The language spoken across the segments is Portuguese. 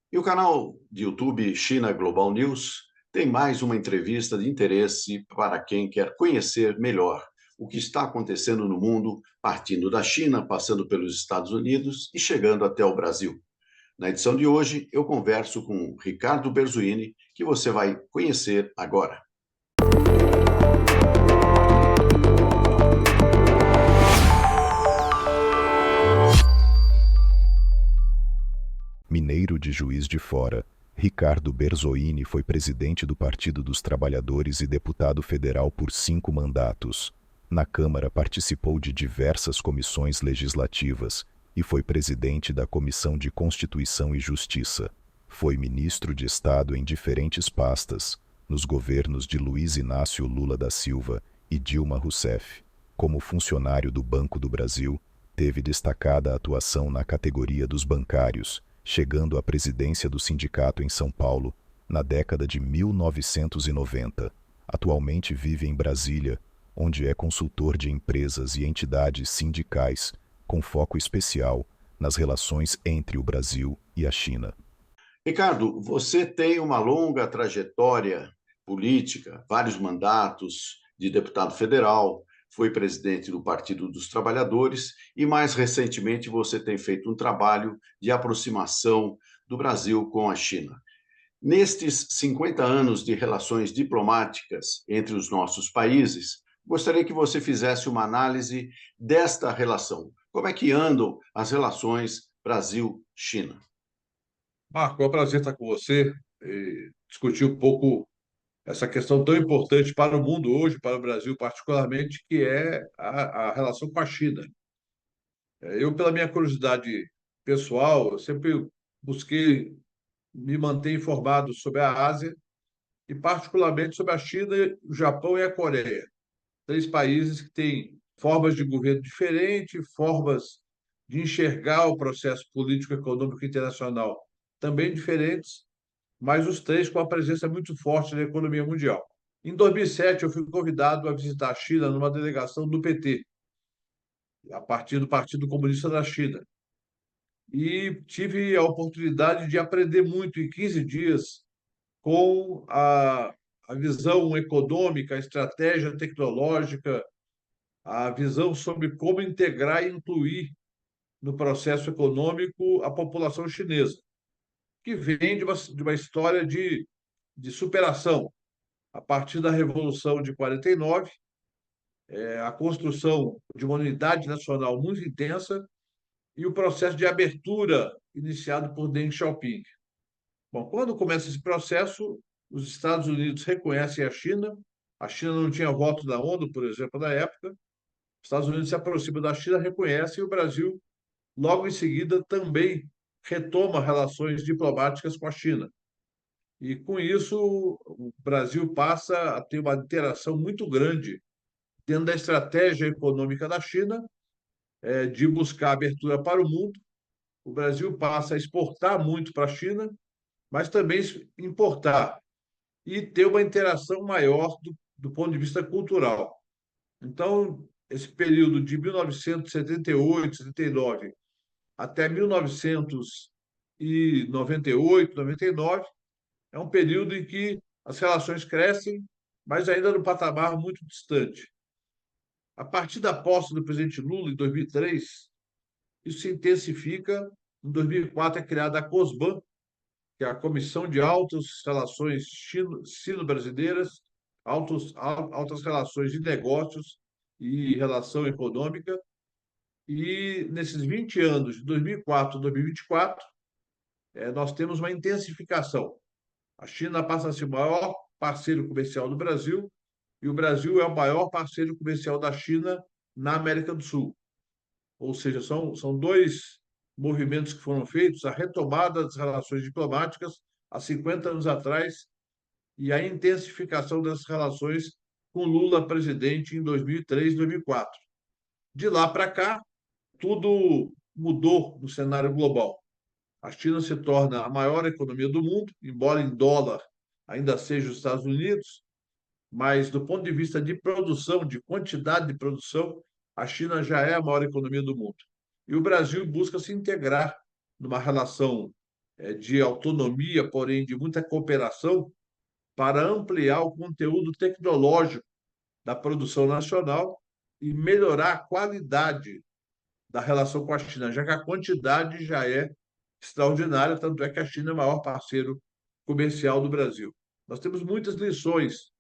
E o canal de YouTube China Global News tem mais uma entrevista de interesse para quem quer conhecer melhor o que está acontecendo no mundo, partindo da China, passando pelos Estados Unidos e chegando até o Brasil. Na edição de hoje, eu converso com Ricardo Berzuini, que você vai conhecer agora. Mineiro de Juiz de Fora, Ricardo Berzoini foi presidente do Partido dos Trabalhadores e deputado federal por 5 mandatos. Na Câmara participou de diversas comissões legislativas e foi presidente da Comissão de Constituição e Justiça. Foi ministro de Estado em diferentes pastas, nos governos de Luiz Inácio Lula da Silva e Dilma Rousseff. Como funcionário do Banco do Brasil, teve destacada atuação na categoria dos bancários, chegando à presidência do sindicato em São Paulo na década de 1990. Atualmente vive em Brasília, onde é consultor de empresas e entidades sindicais, com foco especial nas relações entre o Brasil e a China. Ricardo, você tem uma longa trajetória política, vários mandatos de deputado federal, foi presidente do Partido dos Trabalhadores e, mais recentemente, você tem feito um trabalho de aproximação do Brasil com a China. Nestes 50 anos de relações diplomáticas entre os nossos países, gostaria que você fizesse uma análise desta relação. Como é que andam as relações Brasil-China? Marco, é um prazer estar com você e discutir um pouco essa questão tão importante para o mundo hoje, para o Brasil particularmente, que é a relação com a China. Eu, pela minha curiosidade pessoal, eu sempre busquei me manter informado sobre a Ásia e particularmente sobre a China, o Japão e a Coreia. 3 países que têm formas de governo diferentes, formas de enxergar o processo político, econômico e internacional também diferentes, mas os 3 com a presença muito forte na economia mundial. Em 2007, eu fui convidado a visitar a China numa delegação do PT, a partir do Partido Comunista da China. E tive a oportunidade de aprender muito em 15 dias com a visão econômica, a estratégia tecnológica, a visão sobre como integrar e incluir no processo econômico a população chinesa, que vem de uma história de superação. A partir da Revolução de 49, a construção de uma unidade nacional muito intensa e o processo de abertura iniciado por Deng Xiaoping. Bom, quando começa esse processo, os Estados Unidos reconhecem a China não tinha voto da ONU, por exemplo, na época, os Estados Unidos se aproximam da China, reconhece, e o Brasil, logo em seguida, também retoma relações diplomáticas com a China. E, com isso, o Brasil passa a ter uma interação muito grande dentro da estratégia econômica da China, de buscar abertura para o mundo. O Brasil passa a exportar muito para a China, mas também importar e ter uma interação maior do ponto de vista cultural. Então, esse período de 1978, 79 até 1998, 99, é um período em que as relações crescem, mas ainda num patamar muito distante. A partir da posse do presidente Lula, em 2003, isso se intensifica. Em 2004 é criada a COSBAN, que é a Comissão de Altas Relações Sino-Brasileiras, altas relações de negócios e relação econômica. E nesses 20 anos, de 2004 a 2024, nós temos uma intensificação. A China passa a ser o maior parceiro comercial do Brasil e o Brasil é o maior parceiro comercial da China na América do Sul. Ou seja, são 2 movimentos que foram feitos, a retomada das relações diplomáticas há 50 anos atrás e a intensificação das relações com Lula presidente em 2003 e 2004. De lá para cá, tudo mudou no cenário global. A China se torna a maior economia do mundo, embora em dólar ainda seja os Estados Unidos, mas do ponto de vista de produção, de quantidade de produção, a China já é a maior economia do mundo. E o Brasil busca se integrar numa relação de autonomia, porém de muita cooperação, para ampliar o conteúdo tecnológico da produção nacional e melhorar a qualidade da relação com a China, já que a quantidade já é extraordinária, tanto é que a China é o maior parceiro comercial do Brasil. Nós temos muitas lições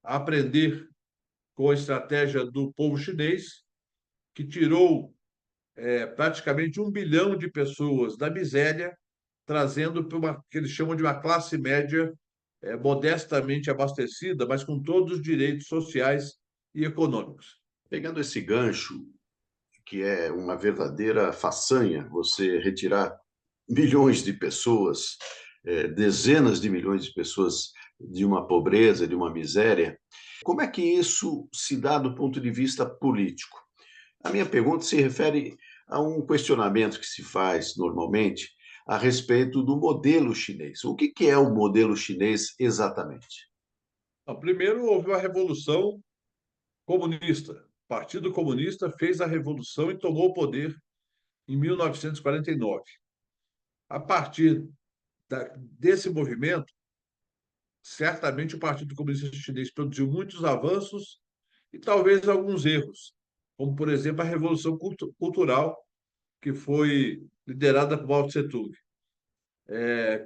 a aprender com a estratégia do povo chinês, que tirou praticamente 1 bilhão de pessoas da miséria, trazendo para uma que eles chamam de uma classe média modestamente abastecida, mas com todos os direitos sociais e econômicos. Pegando esse gancho, que é uma verdadeira façanha, você retirar milhões de pessoas, dezenas de milhões de pessoas de uma pobreza, de uma miséria, como é que isso se dá do ponto de vista político? A minha pergunta se refere a um questionamento que se faz normalmente a respeito do modelo chinês. O que é o modelo chinês exatamente? Primeiro, houve uma revolução comunista. O Partido Comunista fez a revolução e tomou o poder em 1949. A partir desse movimento, certamente o Partido Comunista Chinês produziu muitos avanços e talvez alguns erros, como, por exemplo, a Revolução Cultural, que foi liderada por Mao Tse-tung.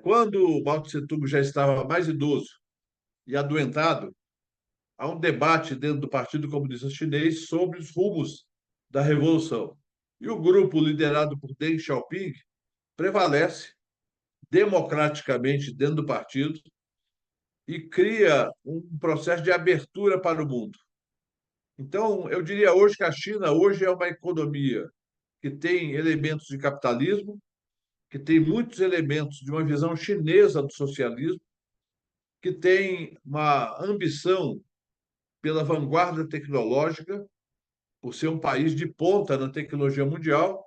Quando Mao Tse-tung já estava mais idoso e adoentado, há um debate dentro do Partido Comunista Chinês sobre os rumos da revolução. E o grupo liderado por Deng Xiaoping prevalece democraticamente dentro do partido e cria um processo de abertura para o mundo. Então, eu diria hoje que a China hoje é uma economia que tem elementos de capitalismo, que tem muitos elementos de uma visão chinesa do socialismo, que tem uma ambição pela vanguarda tecnológica, por ser um país de ponta na tecnologia mundial.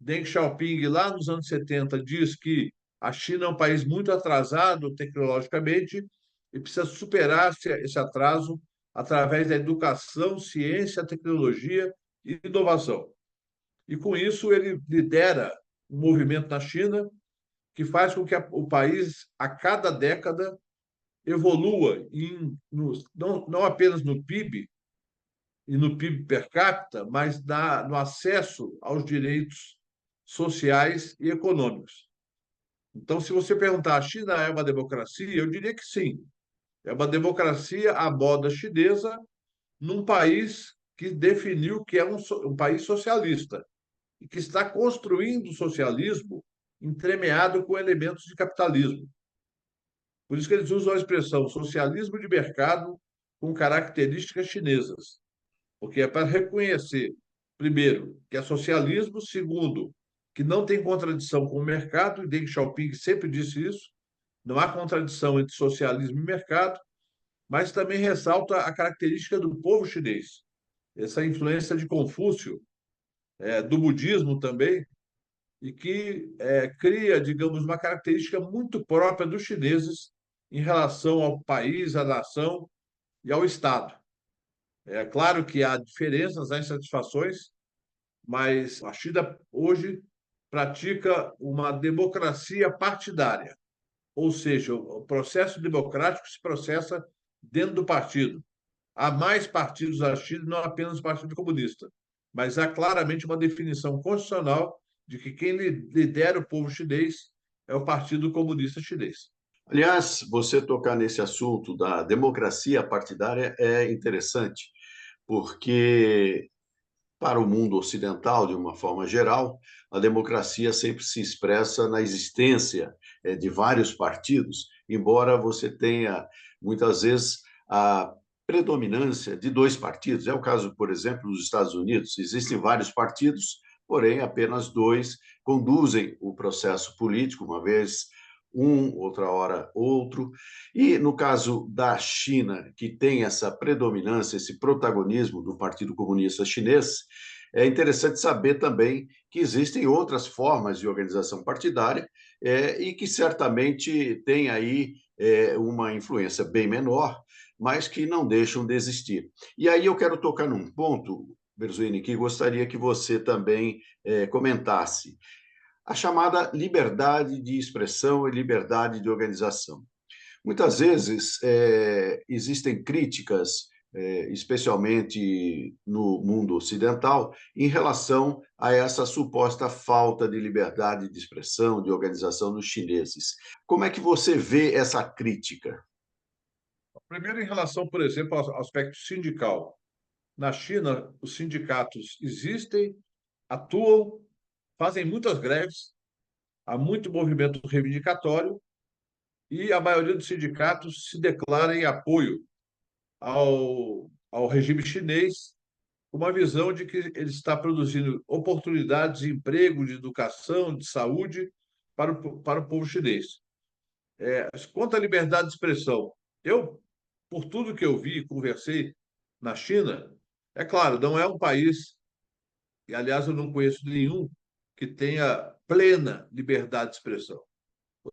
Deng Xiaoping, lá nos anos 70, diz que a China é um país muito atrasado tecnologicamente e precisa superar esse atraso através da educação, ciência, tecnologia e inovação. E, com isso, ele lidera um movimento na China que faz com que o país, a cada década, evolua não apenas no PIB e no PIB per capita, mas no acesso aos direitos sociais e econômicos. Então, se você perguntar, a China é uma democracia? Eu diria que sim. É uma democracia à moda chinesa, num país que definiu que é um país socialista e que está construindo o socialismo entremeado com elementos de capitalismo. Por isso que eles usam a expressão socialismo de mercado com características chinesas, porque é para reconhecer, primeiro, que é socialismo, segundo, que não tem contradição com o mercado, e Deng Xiaoping sempre disse isso, não há contradição entre socialismo e mercado, mas também ressalta a característica do povo chinês, essa influência de Confúcio, do budismo também, e que cria, digamos, uma característica muito própria dos chineses em relação ao país, à nação e ao Estado. É claro que há diferenças, há insatisfações, mas a China hoje pratica uma democracia partidária, ou seja, o processo democrático se processa dentro do partido. Há mais partidos na China, não apenas o Partido Comunista, mas há claramente uma definição constitucional de que quem lidera o povo chinês é o Partido Comunista Chinês. Aliás, você tocar nesse assunto da democracia partidária é interessante, porque para o mundo ocidental, de uma forma geral, a democracia sempre se expressa na existência de vários partidos, embora você tenha, muitas vezes, a predominância de dois partidos. É o caso, por exemplo, dos Estados Unidos. Existem vários partidos, porém, apenas dois conduzem o processo político, uma vez um, outra hora outro. E no caso da China, que tem essa predominância, esse protagonismo do Partido Comunista Chinês, é interessante saber também que existem outras formas de organização partidária e que certamente tem aí uma influência bem menor, mas que não deixam de existir. E aí eu quero tocar num ponto, Berzini, que gostaria que você também comentasse. a chamada liberdade de expressão e liberdade de organização. Muitas vezes existem críticas, especialmente no mundo ocidental, em relação a essa suposta falta de liberdade de expressão, de organização dos chineses. Como é que você vê essa crítica? Primeiro, em relação, por exemplo, ao aspecto sindical. Na China, os sindicatos existem, atuam, fazem muitas greves, há muito movimento reivindicatório e a maioria dos sindicatos se declara em apoio ao regime chinês, com uma visão de que ele está produzindo oportunidades de emprego, de educação, de saúde para o povo chinês. Quanto à liberdade de expressão, eu, por tudo que eu vi e conversei na China, é claro, não é um país, e aliás eu não conheço nenhum, que tenha plena liberdade de expressão.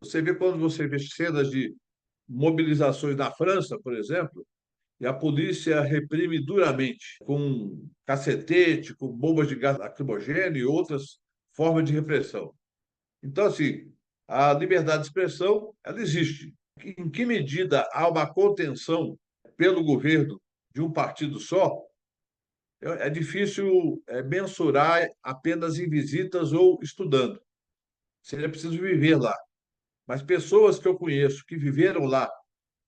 Você vê quando você vê cenas de mobilizações na França, por exemplo, e a polícia reprime duramente, com cacetete, com bombas de gás lacrimogêneo e outras formas de repressão. Então, assim, a liberdade de expressão, ela existe. Em que medida há uma contenção pelo governo de um partido só? É difícil mensurar apenas em visitas ou estudando. Seria preciso viver lá. Mas pessoas que eu conheço que viveram lá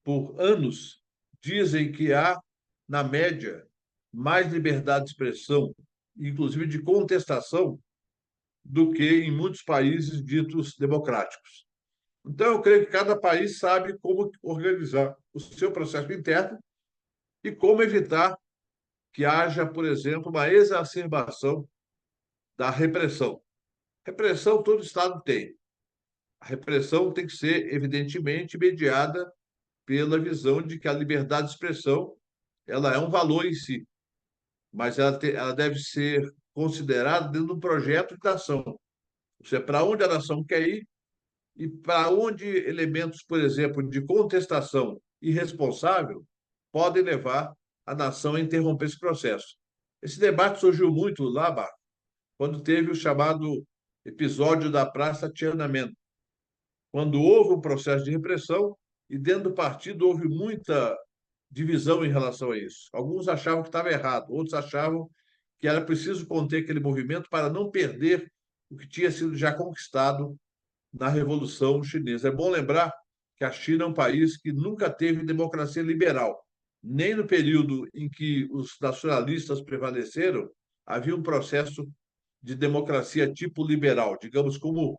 por anos dizem que há, na média, mais liberdade de expressão, inclusive de contestação, do que em muitos países ditos democráticos. Então, eu creio que cada país sabe como organizar o seu processo interno e como evitar que haja, por exemplo, uma exacerbação da repressão. Repressão todo Estado tem. A repressão tem que ser, evidentemente, mediada pela visão de que a liberdade de expressão ela é um valor em si, mas ela deve ser considerada dentro de um projeto de ação. Ou seja, para onde a nação quer ir e para onde elementos, por exemplo, de contestação irresponsável podem levar a nação a interromper esse processo. Esse debate surgiu muito lá, Bar, quando teve o chamado episódio da Praça Tiananmen, quando houve um processo de repressão e dentro do partido houve muita divisão em relação a isso. Alguns achavam que estava errado, outros achavam que era preciso conter aquele movimento para não perder o que tinha sido já conquistado na Revolução Chinesa. É bom lembrar que a China é um país que nunca teve democracia liberal. Nem no período em que os nacionalistas prevaleceram, havia um processo de democracia tipo liberal, digamos como,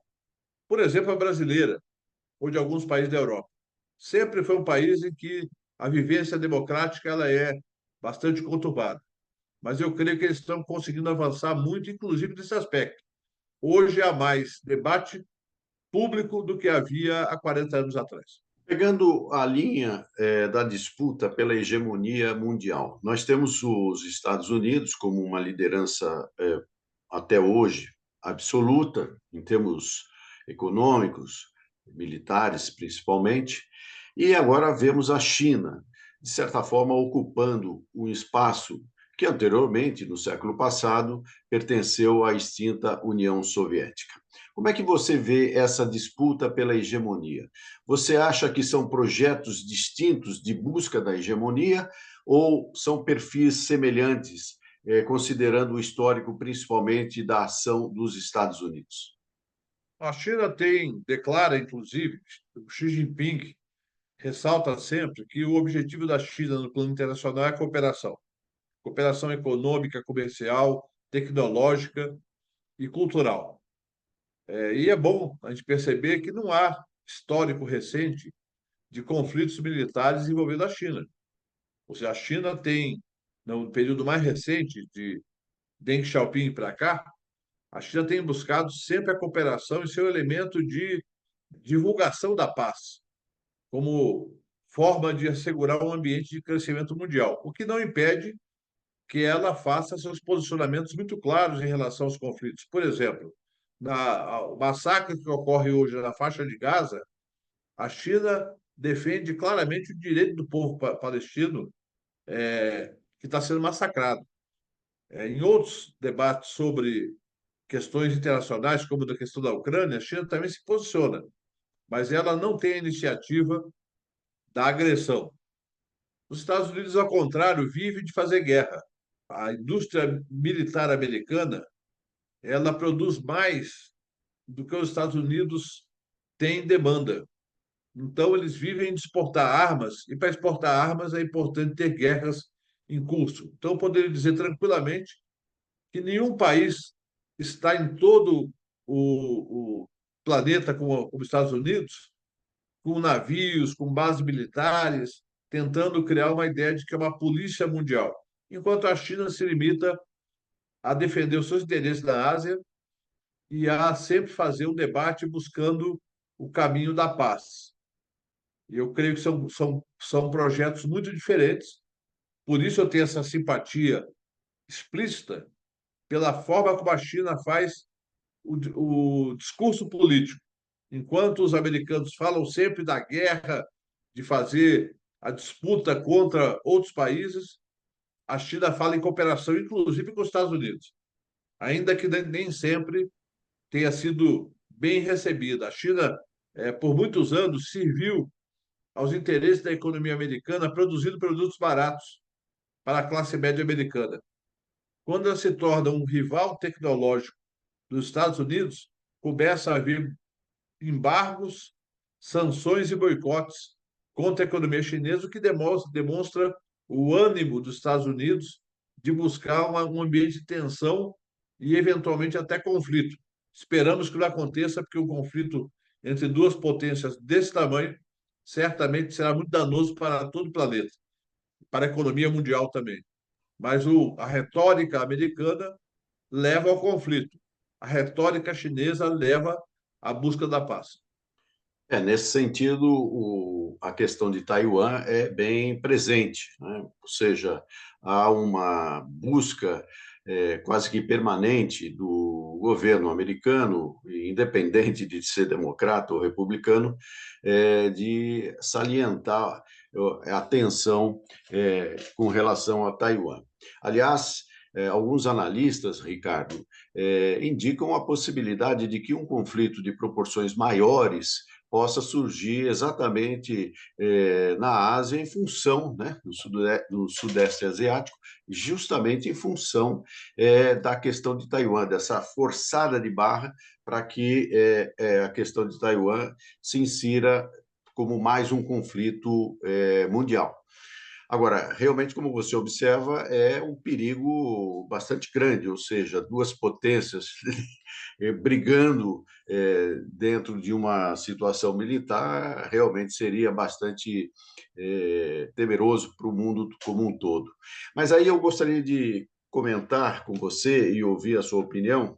por exemplo, a brasileira ou de alguns países da Europa. Sempre foi um país em que a vivência democrática ela é bastante conturbada. Mas eu creio que eles estão conseguindo avançar muito, inclusive nesse aspecto. Hoje há mais debate público do que havia há 40 anos atrás. Pegando a linha da disputa pela hegemonia mundial, nós temos os Estados Unidos como uma liderança até hoje absoluta em termos econômicos, militares principalmente, e agora vemos a China, de certa forma, ocupando um espaço que anteriormente, no século passado, pertenceu à extinta União Soviética. Como é que você vê essa disputa pela hegemonia? Você acha que são projetos distintos de busca da hegemonia ou são perfis semelhantes, considerando o histórico principalmente da ação dos Estados Unidos? A China declara, inclusive, o Xi Jinping ressalta sempre que o objetivo da China no plano internacional é a cooperação. Cooperação econômica, comercial, tecnológica e cultural. E é bom a gente perceber que não há histórico recente de conflitos militares envolvendo a China. Ou seja, a China tem, no período mais recente, de Deng Xiaoping para cá, a China tem buscado sempre a cooperação e seu elemento de divulgação da paz, como forma de assegurar um ambiente de crescimento mundial, o que não impede que ela faça seus posicionamentos muito claros em relação aos conflitos. Por exemplo, o massacre que ocorre hoje na faixa de Gaza, a China defende claramente o direito do povo palestino que está sendo massacrado. Em outros debates sobre questões internacionais, como da questão da Ucrânia, a China também se posiciona, mas ela não tem a iniciativa da agressão. Os Estados Unidos, ao contrário, vivem de fazer guerra. A indústria militar americana, ela produz mais do que os Estados Unidos têm demanda. Então, eles vivem de exportar armas, e para exportar armas é importante ter guerras em curso. Então, eu poderia dizer tranquilamente que nenhum país está em todo o planeta, como os Estados Unidos, com navios, com bases militares, tentando criar uma ideia de que é uma polícia mundial, enquanto a China se limita a defender os seus interesses na Ásia e a sempre fazer um debate buscando o caminho da paz. E eu creio que são projetos muito diferentes, por isso eu tenho essa simpatia explícita pela forma como a China faz o discurso político. Enquanto os americanos falam sempre da guerra, de fazer a disputa contra outros países, a China fala em cooperação, inclusive com os Estados Unidos, ainda que nem sempre tenha sido bem recebida. A China, por muitos anos, serviu aos interesses da economia americana, produzindo produtos baratos para a classe média americana. Quando ela se torna um rival tecnológico dos Estados Unidos, começa a haver embargos, sanções e boicotes contra a economia chinesa, o que demonstra o ânimo dos Estados Unidos de buscar um ambiente de tensão e, eventualmente, até conflito. Esperamos que não aconteça, porque um conflito entre duas potências desse tamanho certamente será muito danoso para todo o planeta, para a economia mundial também. Mas a retórica americana leva ao conflito. A retórica chinesa leva à busca da paz. Nesse sentido, a questão de Taiwan é bem presente, né? Ou seja, há uma busca quase que permanente do governo americano, independente de ser democrata ou republicano, de salientar a tensão com relação a Taiwan. Aliás, alguns analistas, Ricardo, indicam a possibilidade de que um conflito de proporções maiores possa surgir exatamente na Ásia em função, né, do Sudeste Asiático, justamente em função da questão de Taiwan, dessa forçada de barra para que a questão de Taiwan se insira como mais um conflito mundial. Agora, realmente, como você observa, é um perigo bastante grande, ou seja, duas potências brigando dentro de uma situação militar, realmente seria bastante temeroso para o mundo como um todo. Mas aí eu gostaria de comentar com você e ouvir a sua opinião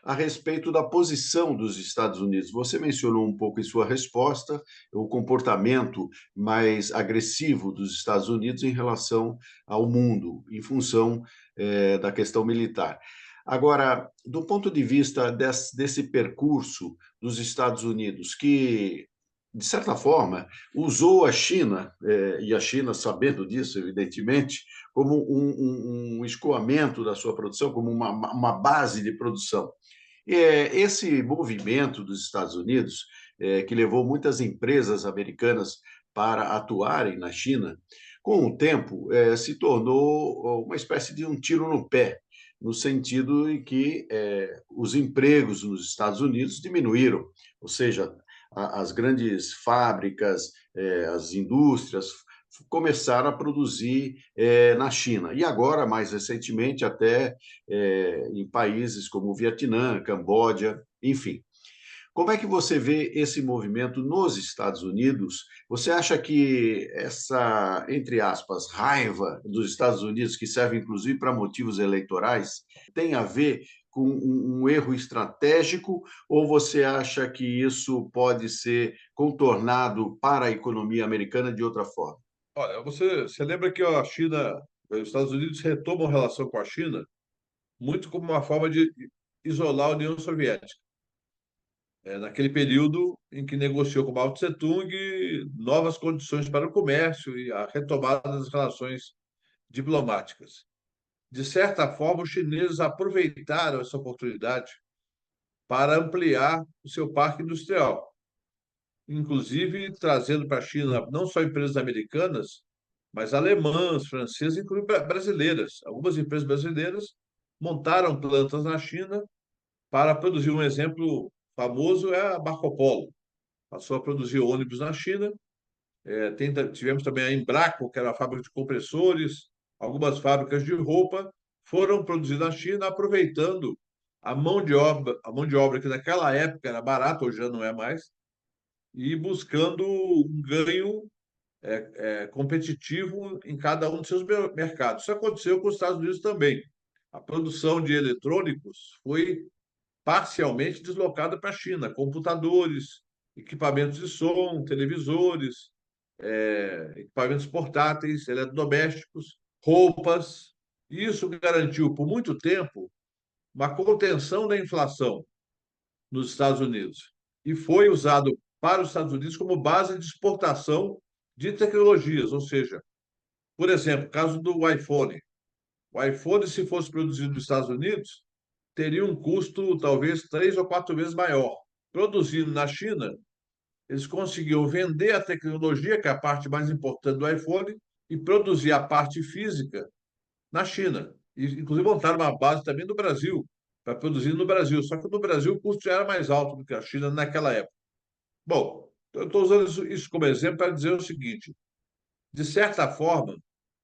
a respeito da posição dos Estados Unidos. Você mencionou um pouco em sua resposta o comportamento mais agressivo dos Estados Unidos em relação ao mundo, em função da questão militar. Agora, do ponto de vista desse percurso dos Estados Unidos, que, de certa forma, usou a China, e a China, sabendo disso, evidentemente, como um escoamento da sua produção, como uma base de produção. Esse movimento dos Estados Unidos, que levou muitas empresas americanas para atuarem na China, com o tempo se tornou uma espécie de um tiro no pé, no sentido em que os empregos nos Estados Unidos diminuíram, ou seja, as grandes fábricas, as indústrias começaram a produzir na China. E agora, mais recentemente, até em países como o Vietnã, Camboja, enfim. Como é que você vê esse movimento nos Estados Unidos? Você acha que essa, entre aspas, raiva dos Estados Unidos, que serve inclusive para motivos eleitorais, tem a ver com um erro estratégico, ou você acha que isso pode ser contornado para a economia americana de outra forma? Olha, você lembra que a China, os Estados Unidos retomam a relação com a China muito como uma forma de isolar a União Soviética. Naquele período em que negociou com Mao Tse-tung novas condições para o comércio e a retomada das relações diplomáticas. De certa forma, os chineses aproveitaram essa oportunidade para ampliar o seu parque industrial, inclusive trazendo para a China não só empresas americanas, mas alemãs, francesas, inclusive brasileiras. Algumas empresas brasileiras montaram plantas na China para produzir. Um exemplo famoso é a Marco Polo. Passou a produzir ônibus na China. Tivemos também a Embraco, que era a fábrica de compressores, algumas fábricas de roupa foram produzidas na China, aproveitando a mão de obra que naquela época era barata, hoje já não é mais, e buscando um ganho competitivo em cada um dos seus mercados. Isso aconteceu com os Estados Unidos também. A produção de eletrônicos foi parcialmente deslocada para a China, computadores, equipamentos de som, televisores, equipamentos portáteis, eletrodomésticos, roupas. Isso garantiu por muito tempo uma contenção da inflação nos Estados Unidos e foi usado para os Estados Unidos como base de exportação de tecnologias, ou seja, por exemplo, caso do iPhone. O iPhone, se fosse produzido nos Estados Unidos, teria um custo talvez 3 ou 4 vezes maior. Produzindo na China, eles conseguiam vender a tecnologia, que é a parte mais importante do iPhone, e produzir a parte física na China. E, inclusive, montaram uma base também no Brasil, para produzir no Brasil. Só que no Brasil o custo já era mais alto do que a China naquela época. Bom, eu estou usando isso como exemplo para dizer o seguinte: de certa forma,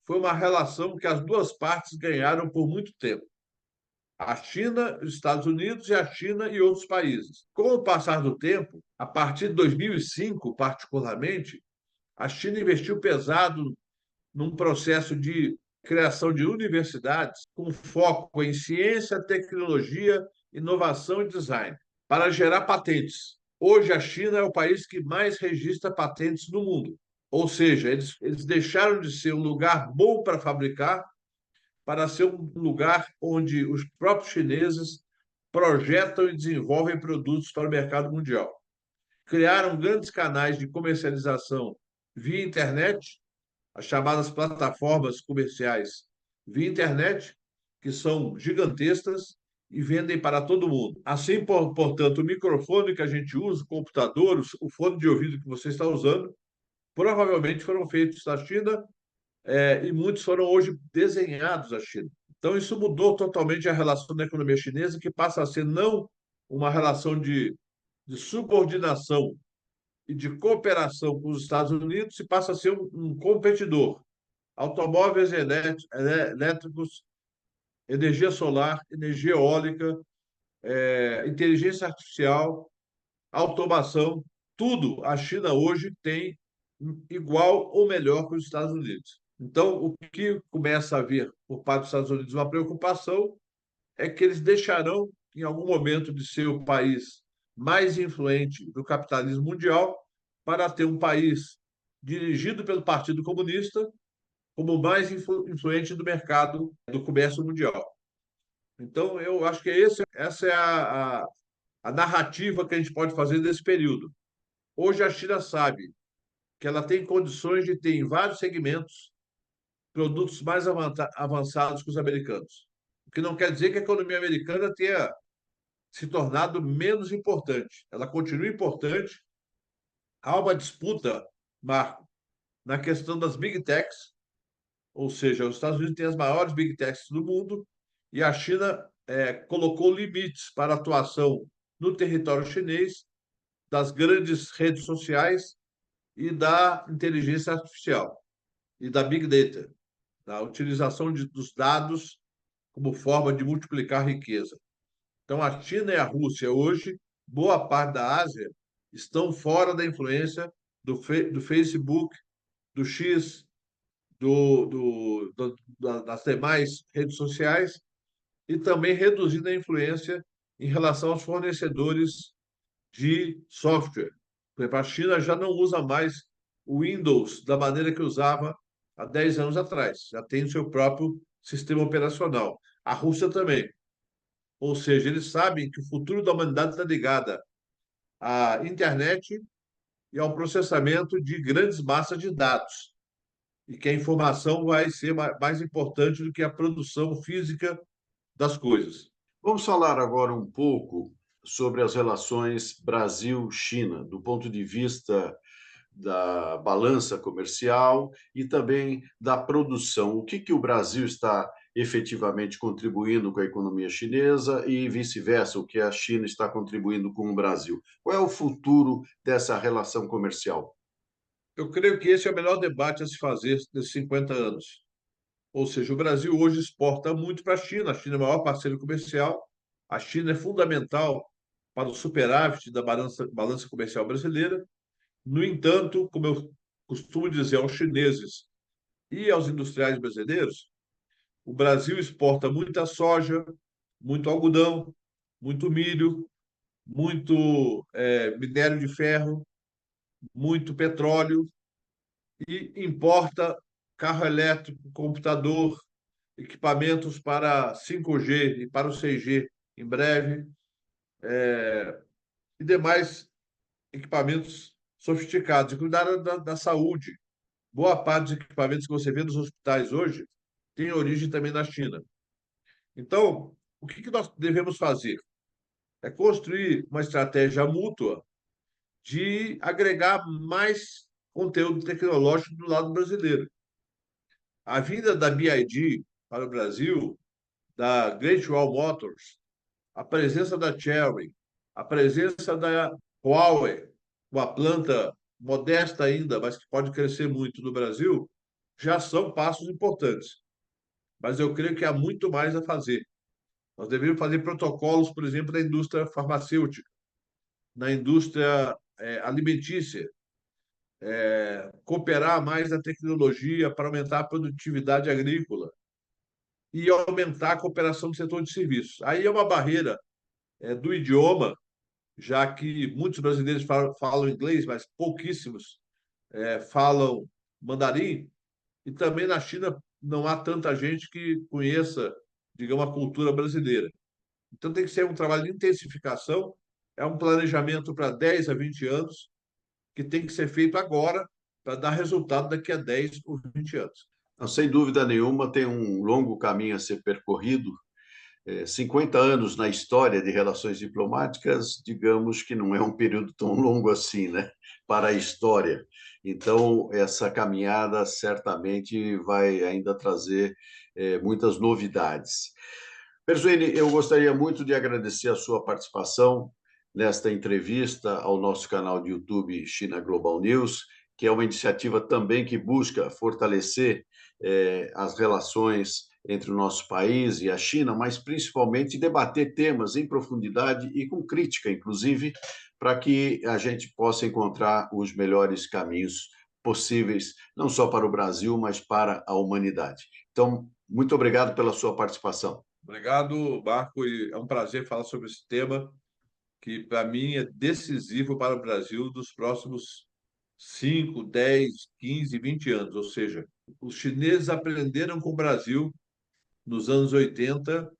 foi uma relação que as duas partes ganharam por muito tempo. A China, os Estados Unidos e a China e outros países. Com o passar do tempo, a partir de 2005, particularmente, a China investiu pesado num processo de criação de universidades com foco em ciência, tecnologia, inovação e design, para gerar patentes. Hoje, a China é o país que mais registra patentes no mundo. Ou seja, eles deixaram de ser um lugar bom para fabricar para ser um lugar onde os próprios chineses projetam e desenvolvem produtos para o mercado mundial. Criaram grandes canais de comercialização via internet, as chamadas plataformas comerciais via internet, que são gigantescas e vendem para todo mundo. Assim, portanto, o microfone que a gente usa, o computador, o fone de ouvido que você está usando, provavelmente foram feitos na China, e muitos foram hoje desenhados na China. Então, isso mudou totalmente a relação da economia chinesa, que passa a ser não uma relação de subordinação e de cooperação com os Estados Unidos, e passa a ser um competidor. Automóveis elétricos, energia solar, energia eólica, inteligência artificial, automação, tudo a China hoje tem igual ou melhor que os Estados Unidos. Então, o que começa a haver por parte dos Estados Unidos uma preocupação é que eles deixarão, em algum momento, de ser o país mais influente do capitalismo mundial para ter um país dirigido pelo Partido Comunista como o mais influente do mercado do comércio mundial. Então, eu acho que essa é a narrativa que a gente pode fazer desse período. Hoje, a China sabe que ela tem condições de ter, em vários segmentos, produtos mais avançados que os americanos. O que não quer dizer que a economia americana tenha se tornado menos importante. Ela continua importante. Há uma disputa, Marco, na questão das big techs, ou seja, os Estados Unidos têm as maiores big techs do mundo e a China colocou limites para a atuação no território chinês das grandes redes sociais e da inteligência artificial e da big data, da utilização dos dados como forma de multiplicar riqueza. Então, a China e a Rússia hoje, boa parte da Ásia, estão fora da influência do Facebook, do X, das demais redes sociais e também reduzindo a influência em relação aos fornecedores de software. Por exemplo, a China já não usa mais o Windows da maneira que usava há 10 anos atrás. Já tem o seu próprio sistema operacional. A Rússia também. Ou seja, eles sabem que o futuro da humanidade está ligado à internet e ao processamento de grandes massas de dados. E que a informação vai ser mais importante do que a produção física das coisas. Vamos falar agora um pouco sobre as relações Brasil-China, do ponto de vista da balança comercial e também da produção. O que o Brasil está efetivamente contribuindo com a economia chinesa e vice-versa, o que a China está contribuindo com o Brasil. Qual é o futuro dessa relação comercial? Eu creio que esse é o melhor debate a se fazer nesses 50 anos. Ou seja, o Brasil hoje exporta muito para a China é o maior parceiro comercial, a China é fundamental para o superávit da balança comercial brasileira. No entanto, como eu costumo dizer aos chineses e aos industriais brasileiros, o Brasil exporta muita soja, muito algodão, muito milho, muito minério de ferro, muito petróleo e importa carro elétrico, computador, equipamentos para 5G e para o 6G em breve, e demais equipamentos sofisticados, incluindo a área da saúde. Boa parte dos equipamentos que você vê nos hospitais hoje tem origem também na China. Então, o que nós devemos fazer? É construir uma estratégia mútua de agregar mais conteúdo tecnológico do lado brasileiro. A vinda da BYD para o Brasil, da Great Wall Motors, a presença da Chery, a presença da Huawei, uma planta modesta ainda, mas que pode crescer muito no Brasil, já são passos importantes. Mas eu creio que há muito mais a fazer. Nós deveríamos fazer protocolos, por exemplo, na indústria farmacêutica, na indústria alimentícia, cooperar mais na tecnologia para aumentar a produtividade agrícola e aumentar a cooperação no setor de serviços. Aí é uma barreira do idioma, já que muitos brasileiros falam inglês, mas pouquíssimos falam mandarim, e também na China não há tanta gente que conheça, digamos, a cultura brasileira. Então tem que ser um trabalho de intensificação, é um planejamento para 10 a 20 anos, que tem que ser feito agora para dar resultado daqui a 10 ou 20 anos. Não, sem dúvida nenhuma, tem um longo caminho a ser percorrido. 50 anos na história de relações diplomáticas, digamos que não é um período tão longo assim, né, para a história. Então, essa caminhada certamente vai ainda trazer muitas novidades. Perzuini, eu gostaria muito de agradecer a sua participação nesta entrevista ao nosso canal de YouTube China Global News, que é uma iniciativa também que busca fortalecer as relações entre o nosso país e a China, mas principalmente debater temas em profundidade e com crítica, inclusive, para que a gente possa encontrar os melhores caminhos possíveis, não só para o Brasil, mas para a humanidade. Então, muito obrigado pela sua participação. Obrigado, Marco, e é um prazer falar sobre esse tema que, para mim, é decisivo para o Brasil dos próximos 5, 10, 15, 20 anos. Ou seja, os chineses aprenderam com o Brasil, nos anos 80,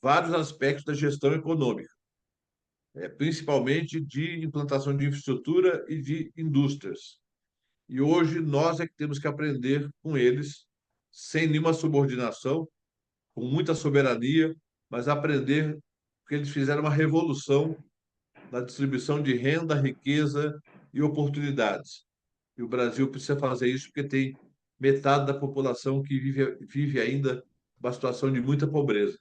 vários aspectos da gestão econômica, principalmente de implantação de infraestrutura e de indústrias. E hoje nós é que temos que aprender com eles, sem nenhuma subordinação, com muita soberania, mas aprender porque eles fizeram uma revolução na distribuição de renda, riqueza e oportunidades. E o Brasil precisa fazer isso porque tem metade da população que vive ainda uma situação de muita pobreza.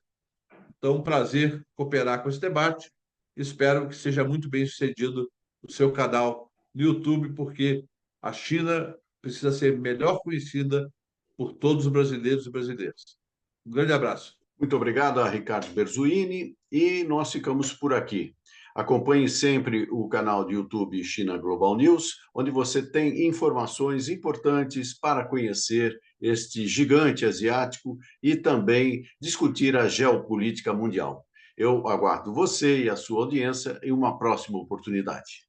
Então, um prazer cooperar com esse debate. Espero que seja muito bem sucedido o seu canal no YouTube, porque a China precisa ser melhor conhecida por todos os brasileiros e brasileiras. Um grande abraço. Muito obrigado a Ricardo Berzuini e nós ficamos por aqui. Acompanhe sempre o canal de YouTube China Global News, onde você tem informações importantes para conhecer este gigante asiático e também discutir a geopolítica mundial. Eu aguardo você e a sua audiência em uma próxima oportunidade.